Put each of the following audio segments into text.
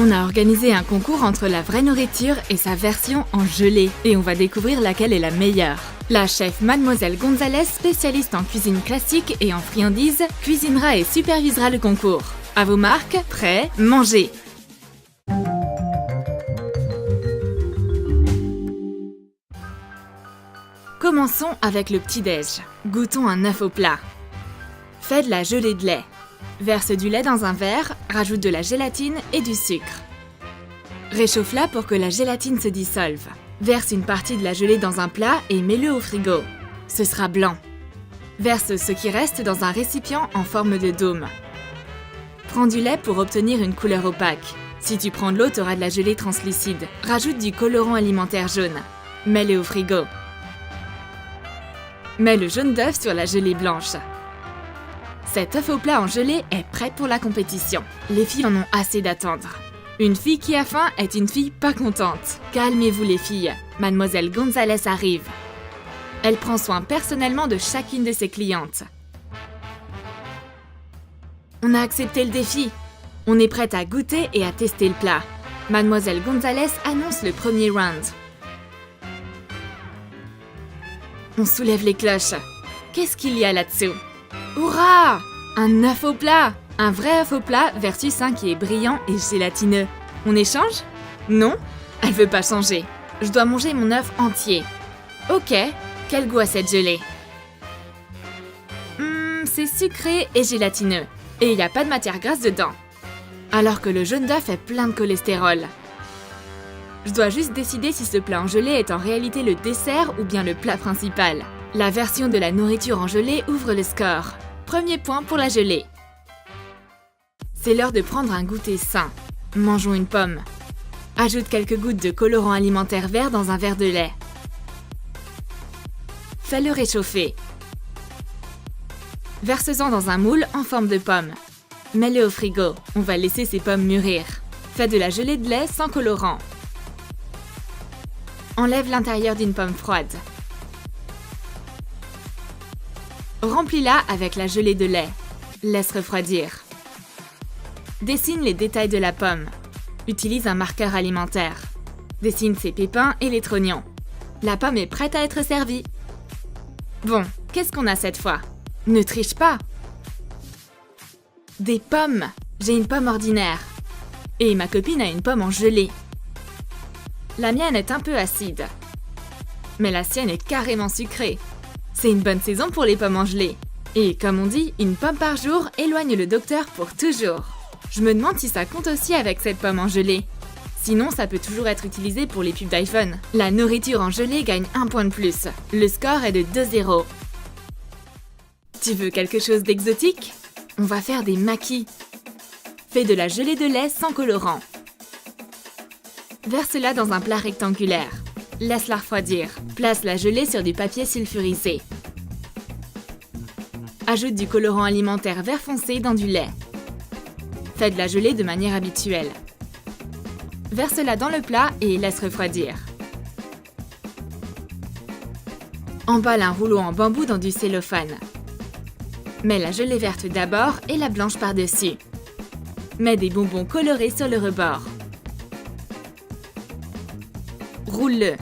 On a organisé un concours entre la vraie nourriture et sa version en gelée, et on va découvrir laquelle est la meilleure. La chef Mademoiselle Gonzalez, spécialiste en cuisine classique et en friandises, cuisinera et supervisera le concours. À vos marques, prêts, mangez! Commençons avec le petit-déj. Goûtons un œuf au plat. Fais de la gelée de lait. Verse du lait dans un verre, rajoute de la gélatine et du sucre. Réchauffe-la pour que la gélatine se dissolve. Verse une partie de la gelée dans un plat et mets-le au frigo. Ce sera blanc. Verse ce qui reste dans un récipient en forme de dôme. Prends du lait pour obtenir une couleur opaque. Si tu prends de l'eau, tu auras de la gelée translucide. Rajoute du colorant alimentaire jaune. Mets-le au frigo. Mets le jaune d'œuf sur la gelée blanche. Cet œuf au plat en gelée est prêt pour la compétition. Les filles en ont assez d'attendre. Une fille qui a faim est une fille pas contente. Calmez-vous les filles, Mademoiselle Gonzalez arrive. Elle prend soin personnellement de chacune de ses clientes. On a accepté le défi. On est prête à goûter et à tester le plat. Mademoiselle Gonzalez annonce le premier round. On soulève les cloches. Qu'est-ce qu'il y a là-dessous? Hourra! Un œuf au plat! Un vrai œuf au plat versus un qui est brillant et gélatineux. On échange? Non? Elle veut pas changer. Je dois manger mon œuf entier. Ok, quel goût a cette gelée? C'est sucré et gélatineux. Et il n'y a pas de matière grasse dedans. Alors que le jaune d'œuf est plein de cholestérol. Je dois juste décider si ce plat en gelée est en réalité le dessert ou bien le plat principal. La version de la nourriture en gelée ouvre le score. Premier point pour la gelée. C'est l'heure de prendre un goûter sain. Mangeons une pomme. Ajoute quelques gouttes de colorant alimentaire vert dans un verre de lait. Fais-le réchauffer. Verse-en dans un moule en forme de pomme. Mets-le au frigo. On va laisser ces pommes mûrir. Fais de la gelée de lait sans colorant. Enlève l'intérieur d'une pomme froide. Remplis-la avec la gelée de lait. Laisse refroidir. Dessine les détails de la pomme. Utilise un marqueur alimentaire. Dessine ses pépins et les trognons. La pomme est prête à être servie. Bon, qu'est-ce qu'on a cette fois? Ne triche pas! Des pommes! J'ai une pomme ordinaire. Et ma copine a une pomme en gelée. La mienne est un peu acide. Mais la sienne est carrément sucrée. C'est une bonne saison pour les pommes en gelée. Et comme on dit, une pomme par jour éloigne le docteur pour toujours. Je me demande si ça compte aussi avec cette pomme en gelée. Sinon, ça peut toujours être utilisé pour les pubs d'iPhone. La nourriture en gelée gagne un point de plus. Le score est de 2-0. Tu veux quelque chose d'exotique? On va faire des makis. Fais de la gelée de lait sans colorant. Verse-la dans un plat rectangulaire. Laisse-la refroidir. Place la gelée sur du papier sulfurisé. Ajoute du colorant alimentaire vert foncé dans du lait. Fais de la gelée de manière habituelle. Verse-la dans le plat et laisse refroidir. Emballe un rouleau en bambou dans du cellophane. Mets la gelée verte d'abord et la blanche par-dessus. Mets des bonbons colorés sur le rebord. Roule-le.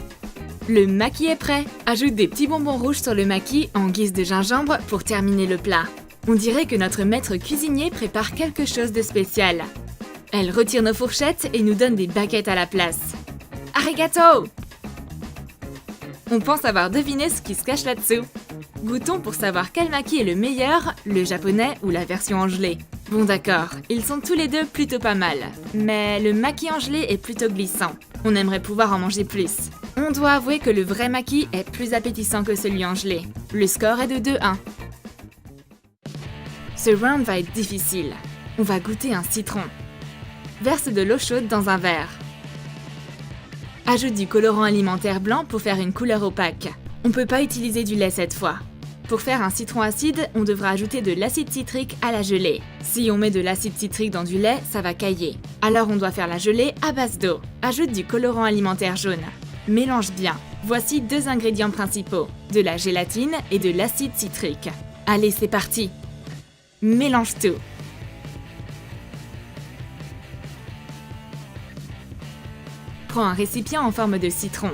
Le maki est prêt. Ajoute des petits bonbons rouges sur le maki en guise de gingembre pour terminer le plat. On dirait que notre maître cuisinier prépare quelque chose de spécial. Elle retire nos fourchettes et nous donne des baguettes à la place. Arigato! On pense avoir deviné ce qui se cache là-dessous. Goûtons pour savoir quel maki est le meilleur, le japonais ou la version en gelée. Bon d'accord, ils sont tous les deux plutôt pas mal. Mais le maki en gelée est plutôt glissant. On aimerait pouvoir en manger plus. On doit avouer que le vrai maki est plus appétissant que celui en gelée. Le score est de 2-1. Ce round va être difficile. On va goûter un citron. Verse de l'eau chaude dans un verre. Ajoute du colorant alimentaire blanc pour faire une couleur opaque. On peut pas utiliser du lait cette fois. Pour faire un citron acide, on devra ajouter de l'acide citrique à la gelée. Si on met de l'acide citrique dans du lait, ça va cailler. Alors on doit faire la gelée à base d'eau. Ajoute du colorant alimentaire jaune. Mélange bien. Voici 2 ingrédients principaux, de la gélatine et de l'acide citrique. Allez, c'est parti! Mélange tout. Prends un récipient en forme de citron.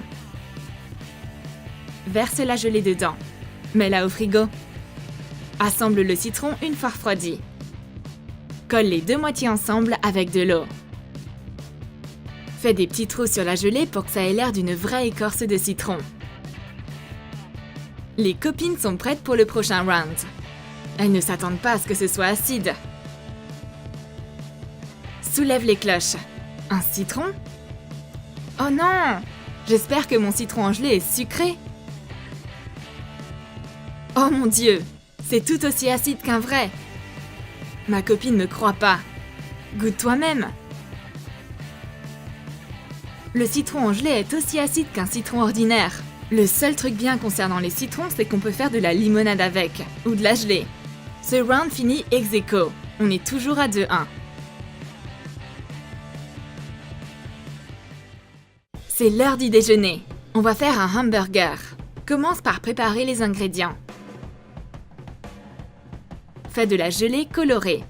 Verse la gelée dedans. Mets-la au frigo. Assemble le citron une fois refroidi. Colle les deux moitiés ensemble avec de l'eau. Fais des petits trous sur la gelée pour que ça ait l'air d'une vraie écorce de citron. Les copines sont prêtes pour le prochain round. Elles ne s'attendent pas à ce que ce soit acide. Soulève les cloches. Un citron? Oh non! J'espère que mon citron en gelée est sucré. Oh mon Dieu! C'est tout aussi acide qu'un vrai. Ma copine ne croit pas. Goûte toi-même. Le citron en gelée est aussi acide qu'un citron ordinaire. Le seul truc bien concernant les citrons, c'est qu'on peut faire de la limonade avec, ou de la gelée. Ce round finit ex aequo. On est toujours à 2-1. C'est l'heure du déjeuner. On va faire un hamburger. Commence par préparer les ingrédients. Fais de la gelée colorée.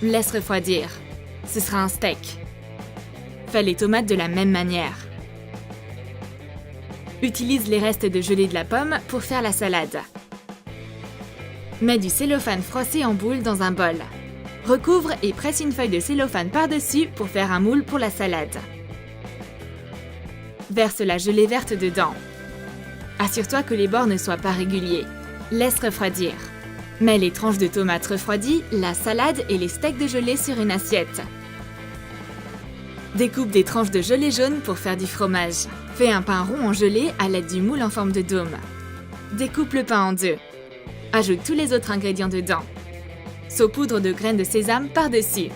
Laisse refroidir. Ce sera un steak. Fais les tomates de la même manière. Utilise les restes de gelée de la pomme pour faire la salade. Mets du cellophane froissé en boule dans un bol. Recouvre et presse une feuille de cellophane par-dessus pour faire un moule pour la salade. Verse la gelée verte dedans. Assure-toi que les bords ne soient pas réguliers. Laisse refroidir. Mets les tranches de tomates refroidies, la salade et les steaks de gelée sur une assiette. Découpe des tranches de gelée jaune pour faire du fromage. Fais un pain rond en gelée à l'aide du moule en forme de dôme. Découpe le pain en deux. Ajoute tous les autres ingrédients dedans. Saupoudre de graines de sésame par-dessus.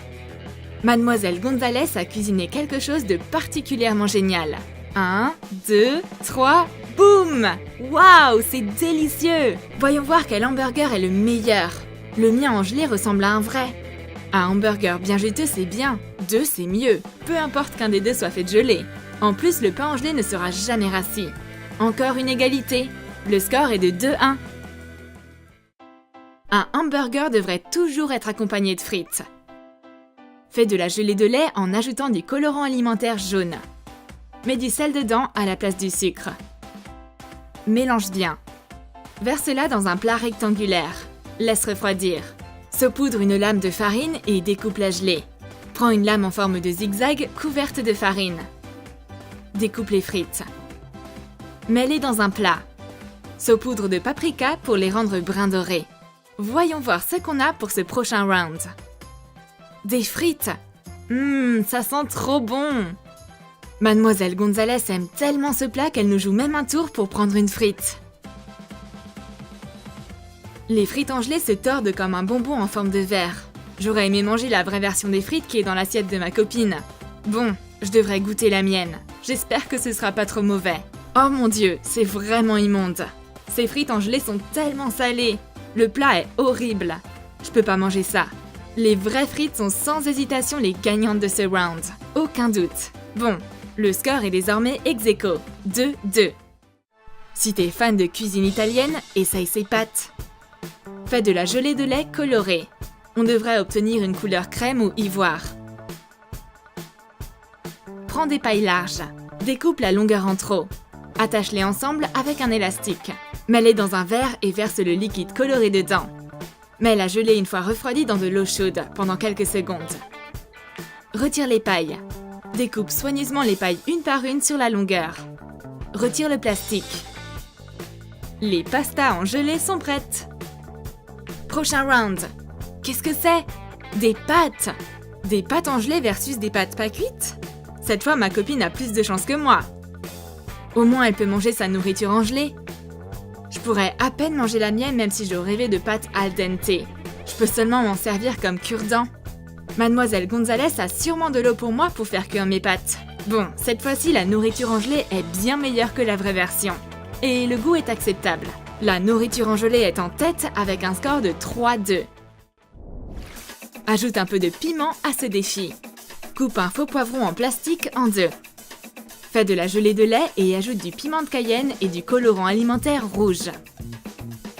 Mademoiselle Gonzalez a cuisiné quelque chose de particulièrement génial. 1, 2, 3, boum! Waouh, c'est délicieux! Voyons voir quel hamburger est le meilleur. Le mien en gelée ressemble à un vrai. Un hamburger bien juteux, c'est bien. 2, c'est mieux. Peu importe qu'un des deux soit fait de gelée. En plus, le pain en gelée ne sera jamais rassis. Encore une égalité. Le score est de 2-1. Un hamburger devrait toujours être accompagné de frites. Fais de la gelée de lait en ajoutant du colorant alimentaire jaune. Mets du sel dedans à la place du sucre. Mélange bien. Verse-la dans un plat rectangulaire. Laisse refroidir. Saupoudre une lame de farine et découpe la gelée. Prends une lame en forme de zigzag couverte de farine. Découpe les frites. Mets-les dans un plat. Saupoudre de paprika pour les rendre brun dorés. Voyons voir ce qu'on a pour ce prochain round. Des frites! Ça sent trop bon! Mademoiselle Gonzalez aime tellement ce plat qu'elle nous joue même un tour pour prendre une frite. Les frites en gelée se tordent comme un bonbon en forme de verre. J'aurais aimé manger la vraie version des frites qui est dans l'assiette de ma copine. Bon, je devrais goûter la mienne. J'espère que ce sera pas trop mauvais. Oh mon Dieu, c'est vraiment immonde. Ces frites en gelée sont tellement salées. Le plat est horrible. Je peux pas manger ça. Les vraies frites sont sans hésitation les gagnantes de ce round. Aucun doute. Bon, le score est désormais ex aequo. 2-2. Si t'es fan de cuisine italienne, essaye ces pâtes. Fais de la gelée de lait colorée. On devrait obtenir une couleur crème ou ivoire. Prends des pailles larges. Découpe la longueur en trop. Attache-les ensemble avec un élastique. Mets-les dans un verre et verse le liquide coloré dedans. Mets la gelée une fois refroidie dans de l'eau chaude pendant quelques secondes. Retire les pailles. Découpe soigneusement les pailles une par une sur la longueur. Retire le plastique. Les pastas en gelée sont prêtes. Prochain round. Qu'est-ce que c'est? Des pâtes! Des pâtes en gelée versus des pâtes pas cuites? Cette fois, ma copine a plus de chance que moi. Au moins, elle peut manger sa nourriture en gelée. Je pourrais à peine manger la mienne même si je rêvais de pâtes al dente. Je peux seulement m'en servir comme cure-dent. Mademoiselle Gonzalez a sûrement de l'eau pour moi pour faire cuire mes pâtes. Bon, cette fois-ci, la nourriture en gelée est bien meilleure que la vraie version. Et le goût est acceptable. La nourriture en gelée est en tête avec un score de 3-2. Ajoute un peu de piment à ce défi. Coupe un faux poivron en plastique en deux. Fais de la gelée de lait et ajoute du piment de Cayenne et du colorant alimentaire rouge.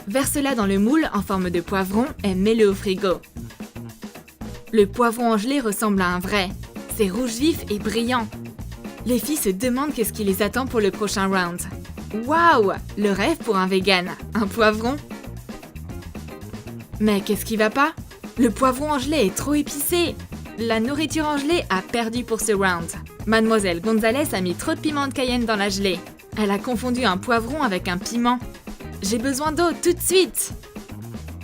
Verse-la dans le moule en forme de poivron et mets-le au frigo. Le poivron en gelée ressemble à un vrai. c'est rouge vif et brillant. Les filles se demandent qu'est-ce qui les attend pour le prochain round. Waouh! Le rêve pour un vegan, un poivron. Mais qu'est-ce qui va pas? Le poivron en gelée est trop épicé. La nourriture en gelée a perdu pour ce round. Mademoiselle Gonzalez a mis trop de piment de Cayenne dans la gelée. Elle a confondu un poivron avec un piment. J'ai besoin d'eau tout de suite.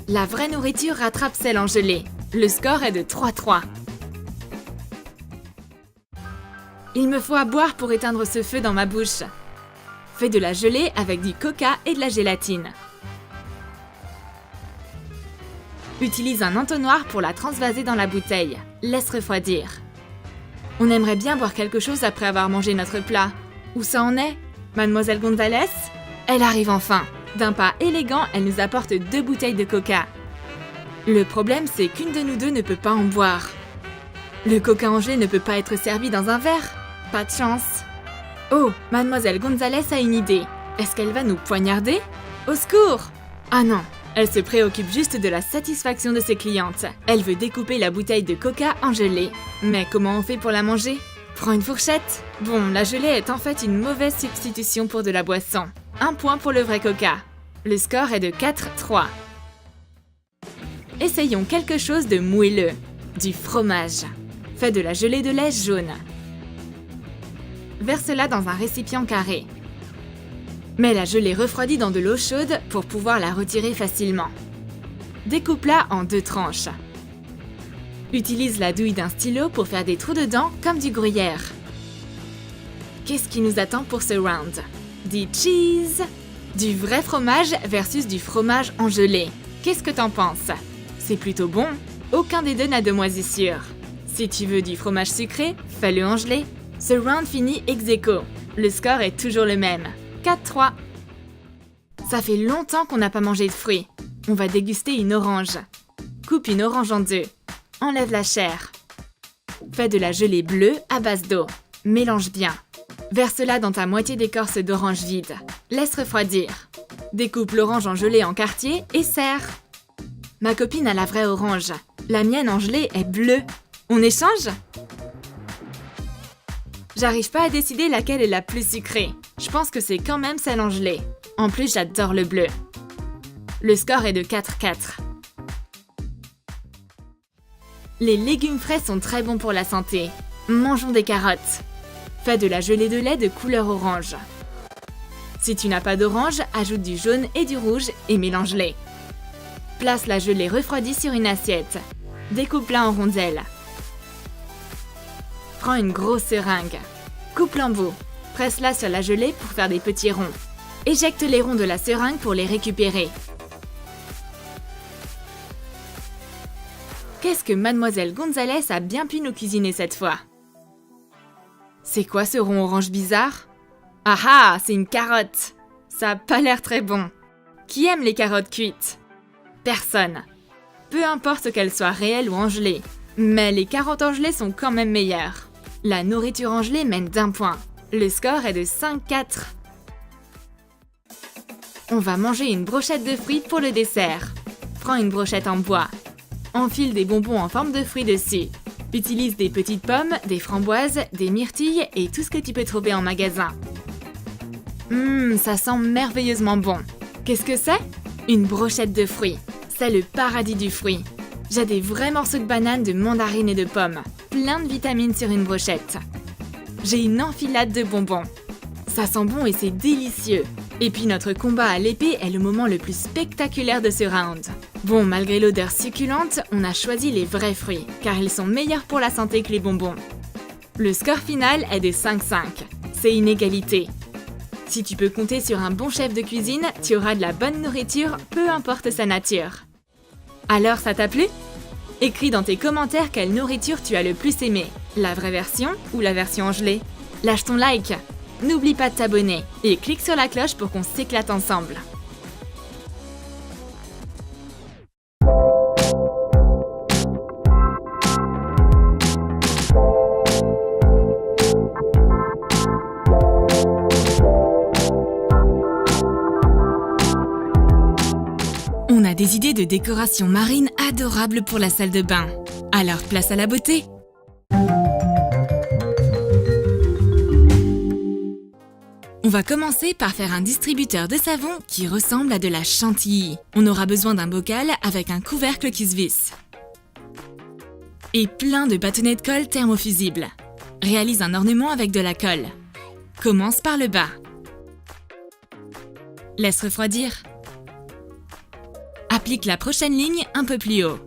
La vraie nourriture rattrape celle en gelée. Le score est de 3-3. Il me faut à boire pour éteindre ce feu dans ma bouche. Fais de la gelée avec du coca et de la gélatine. Utilise un entonnoir pour la transvaser dans la bouteille. Laisse refroidir. On aimerait bien boire quelque chose après avoir mangé notre plat. Où ça en est? Mademoiselle Gonzalez? Elle arrive enfin. D'un pas élégant, elle nous apporte 2 bouteilles de coca. Le problème, c'est qu'une de nous deux ne peut pas en boire. Le coca en gelée ne peut pas être servi dans un verre. Pas de chance. Oh, Mademoiselle Gonzalez a une idée. Est-ce qu'elle va nous poignarder? Au secours! Ah non, elle se préoccupe juste de la satisfaction de ses clientes. Elle veut découper la bouteille de coca en gelée. Mais comment on fait pour la manger? Prends une fourchette. Bon, la gelée est en fait une mauvaise substitution pour de la boisson. 1 point pour le vrai coca. Le score est de 4-3. Essayons quelque chose de moelleux. Du fromage. Fais de la gelée de lait jaune. Verse-la dans un récipient carré. Mets la gelée refroidie dans de l'eau chaude pour pouvoir la retirer facilement. Découpe-la en 2 tranches. Utilise la douille d'un stylo pour faire des trous dedans comme du gruyère. Qu'est-ce qui nous attend pour ce round? Du cheese! Du vrai fromage versus du fromage en gelée. Qu'est-ce que t'en penses? C'est plutôt bon. Aucun des deux n'a de moisissure. Si tu veux du fromage sucré, fais-le en gelée. Ce round finit ex aequo. Le score est toujours le même. 4-3. Ça fait longtemps qu'on n'a pas mangé de fruits. On va déguster une orange. Coupe une orange en 2. Enlève la chair. Fais de la gelée bleue à base d'eau. Mélange bien. Verse-la dans ta moitié d'écorce d'orange vide. Laisse refroidir. Découpe l'orange en gelée en quartiers et serre. Ma copine a la vraie orange. La mienne en gelée est bleue. On échange? J'arrive pas à décider laquelle est la plus sucrée. Je pense que c'est quand même celle en gelée. En plus, j'adore le bleu. Le score est de 4-4. Les légumes frais sont très bons pour la santé. Mangeons des carottes. Fais de la gelée de lait de couleur orange. Si tu n'as pas d'orange, ajoute du jaune et du rouge et mélange-les. Place la gelée refroidie sur une assiette. Découpe-la en rondelles. Prends une grosse seringue. Coupe l'embout. Presse-la sur la gelée pour faire des petits ronds. Éjecte les ronds de la seringue pour les récupérer. Qu'est-ce que Mademoiselle Gonzalez a bien pu nous cuisiner cette fois? C'est quoi ce rond orange bizarre? Ah ah, c'est une carotte! Ça a pas l'air très bon. Qui aime les carottes cuites? Personne. Peu importe qu'elles soient réelles ou en gelée. Mais les carottes en gelée sont quand même meilleures. La nourriture en gelée mène d'1 point. Le score est de 5-4. On va manger une brochette de fruits pour le dessert. Prends une brochette en bois. Enfile des bonbons en forme de fruits dessus. Utilise des petites pommes, des framboises, des myrtilles et tout ce que tu peux trouver en magasin. Ça sent merveilleusement bon. Qu'est-ce que c'est? Une brochette de fruits. C'est le paradis du fruit. J'ai des vrais morceaux de banane, de mandarine et de pommes. Plein de vitamines sur une brochette. J'ai une enfilade de bonbons. Ça sent bon et c'est délicieux. Et puis notre combat à l'épée est le moment le plus spectaculaire de ce round. Bon, malgré l'odeur succulente, on a choisi les vrais fruits, car ils sont meilleurs pour la santé que les bonbons. Le score final est de 5-5. C'est une égalité. Si tu peux compter sur un bon chef de cuisine, tu auras de la bonne nourriture, peu importe sa nature. Alors, ça t'a plu? Écris dans tes commentaires quelle nourriture tu as le plus aimé, la vraie version ou la version en gelée. Lâche ton like. N'oublie pas de t'abonner et clique sur la cloche pour qu'on s'éclate ensemble. On a des idées de décoration marine adorables pour la salle de bain. Alors place à la beauté! On va commencer par faire un distributeur de savon qui ressemble à de la chantilly. On aura besoin d'un bocal avec un couvercle qui se visse. Et plein de bâtonnets de colle thermofusibles. Réalise un ornement avec de la colle. Commence par le bas. Laisse refroidir. Applique la prochaine ligne un peu plus haut.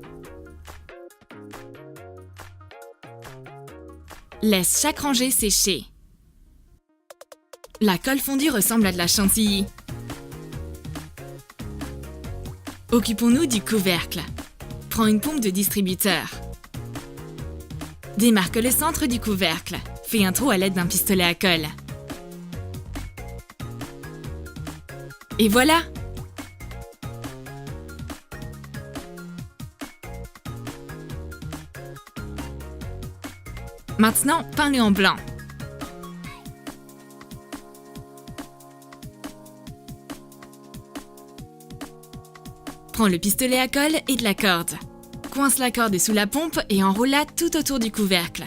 Laisse chaque rangée sécher. La colle fondue ressemble à de la chantilly. Occupons-nous du couvercle. Prends une pompe de distributeur. Démarque le centre du couvercle. Fais un trou à l'aide d'un pistolet à colle. Et voilà! Maintenant, peins-le en blanc. Prends le pistolet à colle et de la corde. Coince la corde sous la pompe et enroule-la tout autour du couvercle.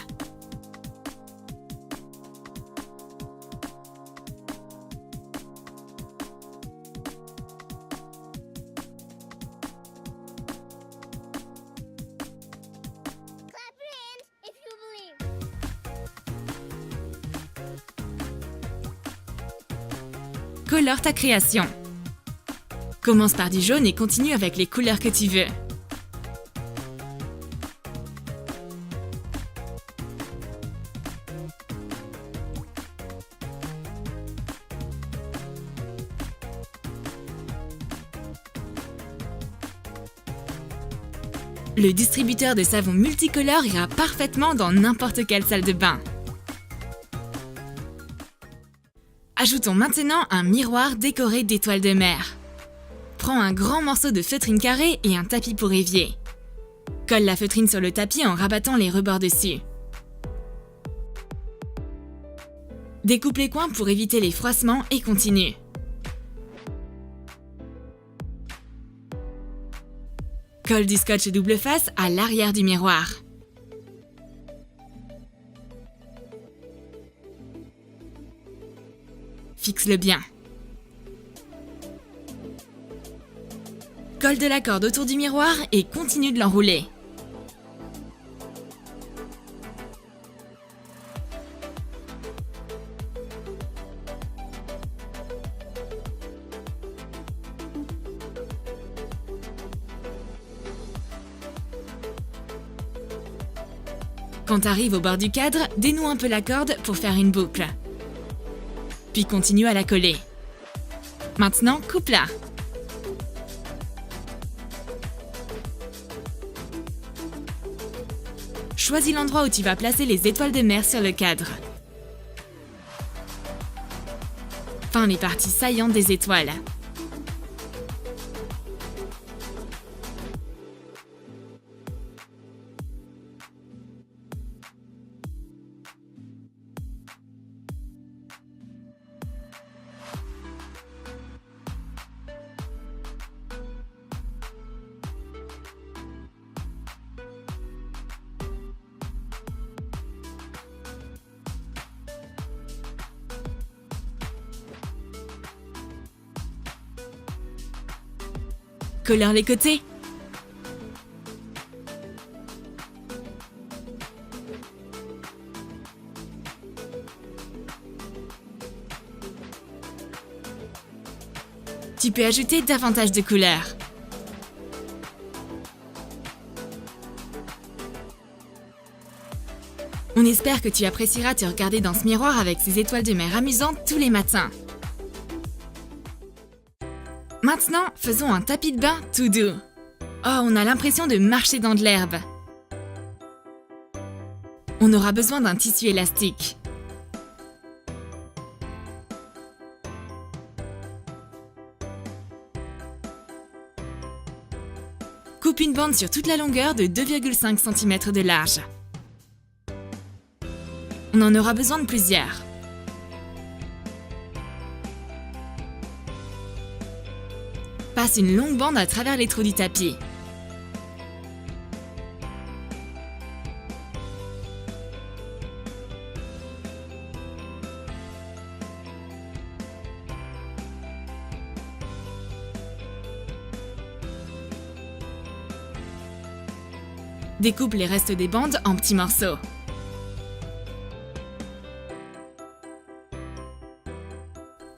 Colore ta création. Commence par du jaune et continue avec les couleurs que tu veux. Le distributeur de savon multicolore ira parfaitement dans n'importe quelle salle de bain. Ajoutons maintenant un miroir décoré d'étoiles de mer. Prends un grand morceau de feutrine carrée et un tapis pour évier. Colle la feutrine sur le tapis en rabattant les rebords dessus. Découpe les coins pour éviter les froissements et continue. Colle du scotch double face à l'arrière du miroir. Fixe-le bien. Colle de la corde autour du miroir et continue de l'enrouler. Quand tu arrives au bord du cadre, dénoue un peu la corde pour faire une boucle. Puis continue à la coller. Maintenant, coupe-la. Choisis l'endroit où tu vas placer les étoiles de mer sur le cadre. Peins les parties saillantes des étoiles. Colore les côtés. Tu peux ajouter davantage de couleurs. On espère que tu apprécieras te regarder dans ce miroir avec ces étoiles de mer amusantes tous les matins. Maintenant, faisons un tapis de bain tout doux. Oh, on a l'impression de marcher dans de l'herbe. On aura besoin d'un tissu élastique. Coupe une bande sur toute la longueur de 2,5 cm de large. On en aura besoin de plusieurs. Passe une longue bande à travers les trous du tapis. Découpe les restes des bandes en petits morceaux.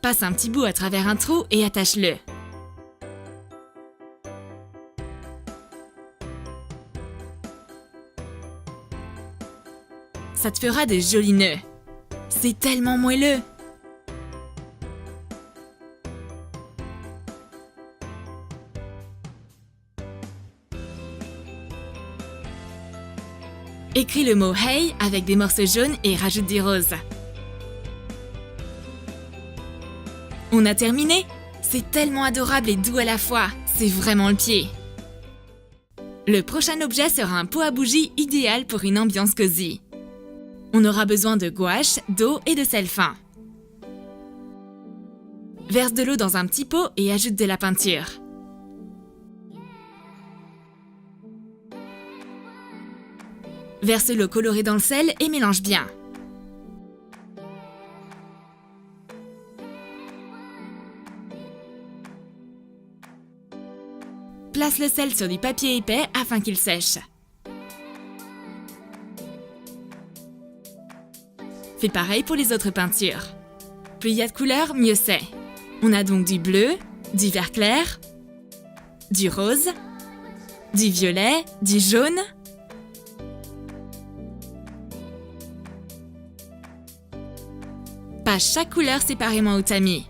Passe un petit bout à travers un trou et attache-le. Ça te fera de jolis nœuds. C'est tellement moelleux! Écris le mot « Hey » avec des morceaux jaunes et rajoute des roses. On a terminé! C'est tellement adorable et doux à la fois, c'est vraiment le pied! Le prochain objet sera un pot à bougies idéal pour une ambiance cosy. On aura besoin de gouache, d'eau et de sel fin. Verse de l'eau dans un petit pot et ajoute de la peinture. Verse l'eau colorée dans le sel et mélange bien. Place le sel sur du papier épais afin qu'il sèche. Fais pareil pour les autres peintures. Plus il y a de couleurs, mieux c'est. On a donc du bleu, du vert clair, du rose, du violet, du jaune. Passe chaque couleur séparément au tamis.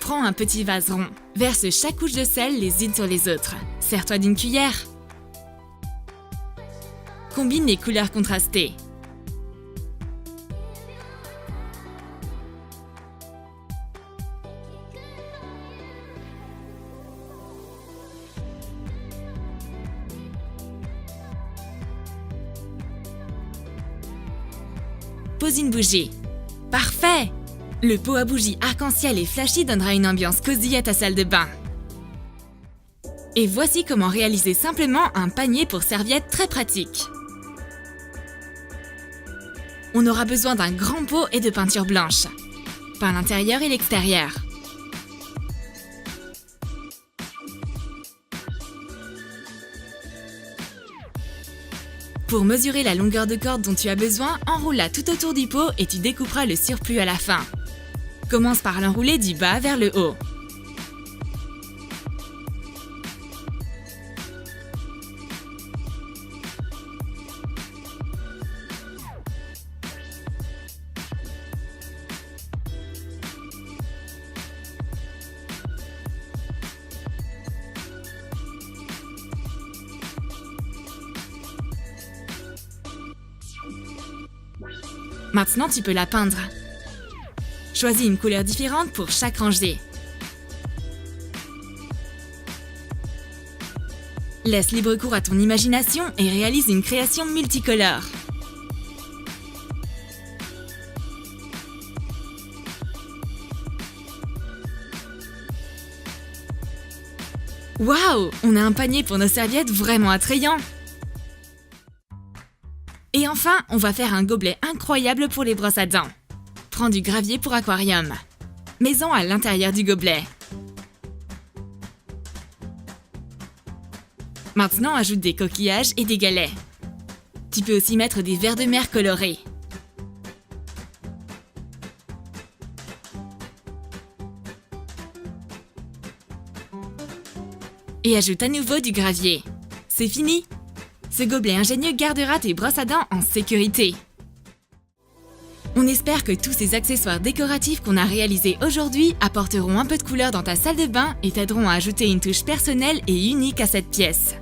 Prends un petit vase rond. Verse chaque couche de sel les unes sur les autres. Sers-toi d'une cuillère. Combine les couleurs contrastées. Pose une bougie. Parfait! Le pot à bougies arc-en-ciel et flashy donnera une ambiance cosy à ta salle de bain. Et voici comment réaliser simplement un panier pour serviettes très pratique. On aura besoin d'un grand pot et de peinture blanche. Peins l'intérieur et l'extérieur. Pour mesurer la longueur de corde dont tu as besoin, enroule-la tout autour du pot et tu découperas le surplus à la fin. Commence par l'enrouler du bas vers le haut. Maintenant, tu peux la peindre. Choisis une couleur différente pour chaque rangée. Laisse libre cours à ton imagination et réalise une création multicolore. Waouh! On a un panier pour nos serviettes vraiment attrayant! Et enfin, on va faire un gobelet incroyable pour les brosses à dents. Prends du gravier pour aquarium. Mets-en à l'intérieur du gobelet. Maintenant, ajoute des coquillages et des galets. Tu peux aussi mettre des vers de mer colorés. Et ajoute à nouveau du gravier. C'est fini! Ce gobelet ingénieux gardera tes brosses à dents en sécurité. On espère que tous ces accessoires décoratifs qu'on a réalisés aujourd'hui apporteront un peu de couleur dans ta salle de bain et t'aideront à ajouter une touche personnelle et unique à cette pièce.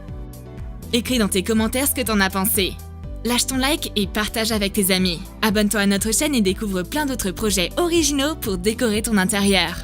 Écris dans tes commentaires ce que t'en as pensé. Lâche ton like et partage avec tes amis. Abonne-toi à notre chaîne et découvre plein d'autres projets originaux pour décorer ton intérieur.